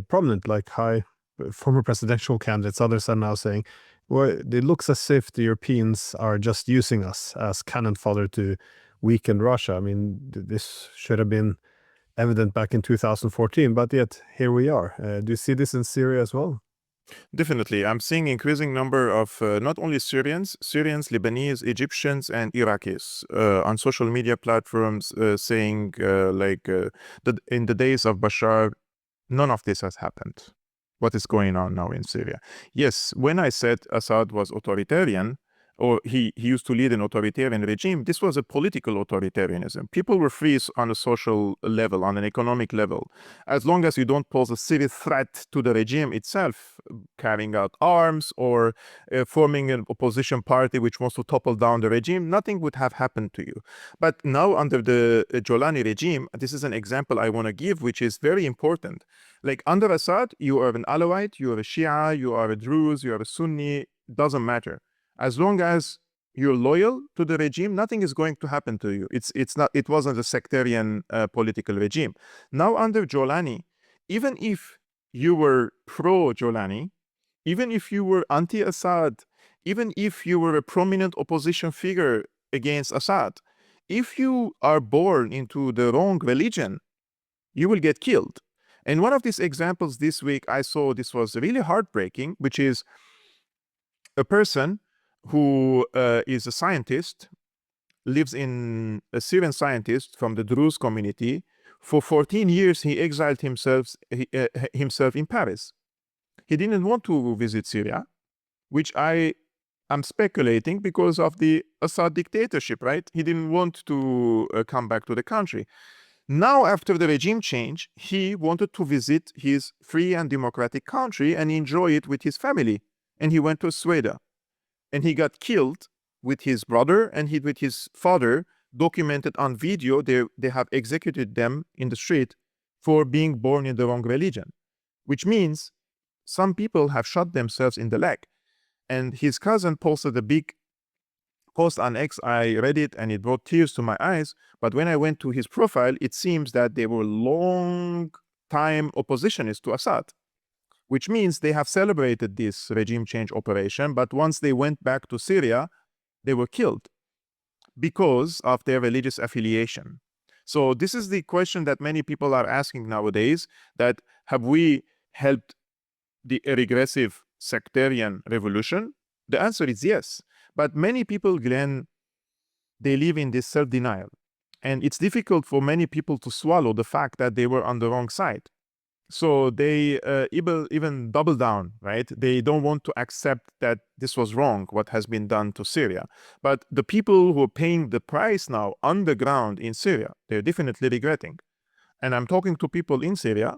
prominent, like high former presidential candidates. Others are now saying, well, it looks as if the Europeans are just using us as cannon fodder to weaken Russia. I mean, this should have been evident back in 2014, but yet here we are. Do you see this in Syria as well? Definitely. I'm seeing increasing number of not only Syrians, Lebanese, Egyptians, and Iraqis on social media platforms saying that in the days of Bashar, none of this has happened. What is going on now in Syria? Yes, when I said Assad was authoritarian, or he used to lead an authoritarian regime, this was a political authoritarianism. People were free on a social level, on an economic level, as long as you don't pose a serious threat to the regime itself, carrying out arms or forming an opposition party which wants to topple down the regime, nothing would have happened to you. But now under the Jolani regime, this is an example I want to give, which is very important. Like under Assad, you are an Alawite, you are a Shia, you are a Druze, you are a Sunni, doesn't matter. As long as you're loyal to the regime, nothing is going to happen to you. It wasn't a sectarian political regime. Now under Jolani, even if you were pro-Jolani, even if you were anti-Assad, even if you were a prominent opposition figure against Assad, if you are born into the wrong religion, you will get killed. And one of these examples this week I saw, this was really heartbreaking, which is a person who is a scientist, lives in a Syrian scientist from the Druze community. For 14 years, he exiled himself in Paris. He didn't want to visit Syria, which I am speculating because of the Assad dictatorship, right? He didn't want to come back to the country. Now, after the regime change, he wanted to visit his free and democratic country and enjoy it with his family. And he went to Sweden. And he got killed with his brother and with his father, documented on video. They have executed them in the street for being born in the wrong religion, which means some people have shot themselves in the leg. And his cousin posted a big post on X. I read it and it brought tears to my eyes. But when I went to his profile, it seems that they were long long-time oppositionists to Assad, which means they have celebrated this regime change operation, but once they went back to Syria, they were killed because of their religious affiliation. So this is the question that many people are asking nowadays, that have we helped the regressive sectarian revolution? The answer is yes. But many people, Glenn, they live in this self-denial. And it's difficult for many people to swallow the fact that they were on the wrong side. So they even double down, right? They don't want to accept that this was wrong, what has been done to Syria. But the people who are paying the price now on the ground in Syria, they're definitely regretting. And I'm talking to people in Syria.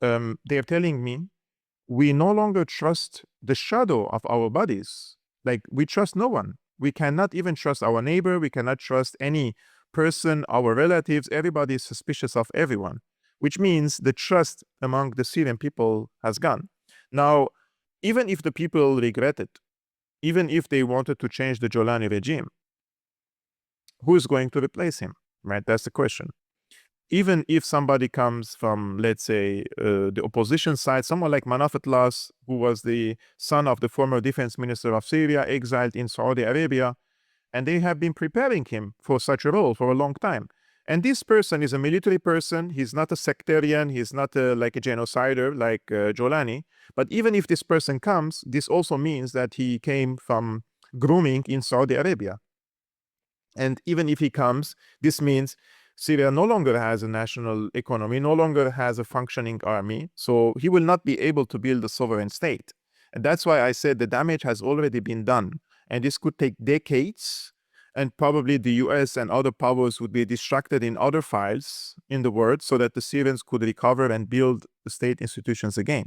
They're telling me, we no longer trust the shadow of our bodies. Like, we trust no one. We cannot even trust our neighbor. We cannot trust any person, our relatives. Everybody is suspicious of everyone, which means the trust among the Syrian people has gone. Now, even if the people regret it, even if they wanted to change the Jolani regime, who is going to replace him, right? That's the question. Even if somebody comes from, let's say, the opposition side, someone like Manaf Atlas, who was the son of the former defense minister of Syria, exiled in Saudi Arabia, and they have been preparing him for such a role for a long time. And this person is a military person. He's not a sectarian. He's not like a genocider like Jolani. But even if this person comes, this also means that he came from grooming in Saudi Arabia. And even if he comes, this means Syria no longer has a national economy, no longer has a functioning army. So he will not be able to build a sovereign state. And that's why I said the damage has already been done. And this could take decades. And probably the US and other powers would be distracted in other files in the world so that the Syrians could recover and build the state institutions again.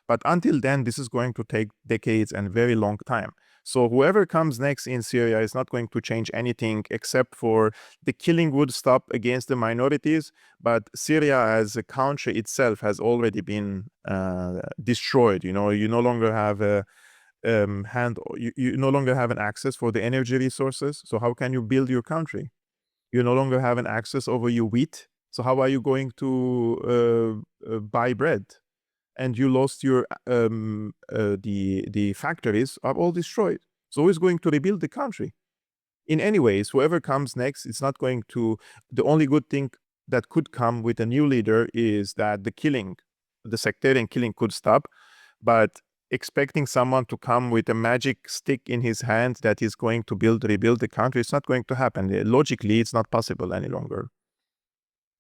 But until then, this is going to take decades and very long time. So whoever comes next in Syria is not going to change anything except for the killing would stop against the minorities. But Syria as a country itself has already been destroyed. You know, you no longer have a you no longer have an access for the energy resources. So how can you build your country? You no longer have an access over your wheat. So how are you going to buy bread? And you lost your the factories are all destroyed. So who is going to rebuild the country? In any ways, whoever comes next, it's not going to. The only good thing that could come with a new leader is that the killing, the sectarian killing, could stop. But expecting someone to come with a magic stick in his hand that is going to rebuild the country, it's not going to happen. Logically, it's not possible any longer.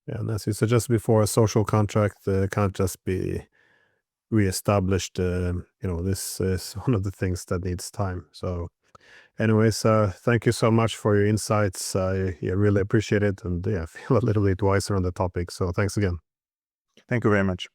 Yeah, and as you suggested before, a social contract can't just be reestablished. This is one of the things that needs time. So anyways, thank you so much for your insights. I really appreciate it, and I feel a little bit wiser on the topic. So thanks again. Thank you very much.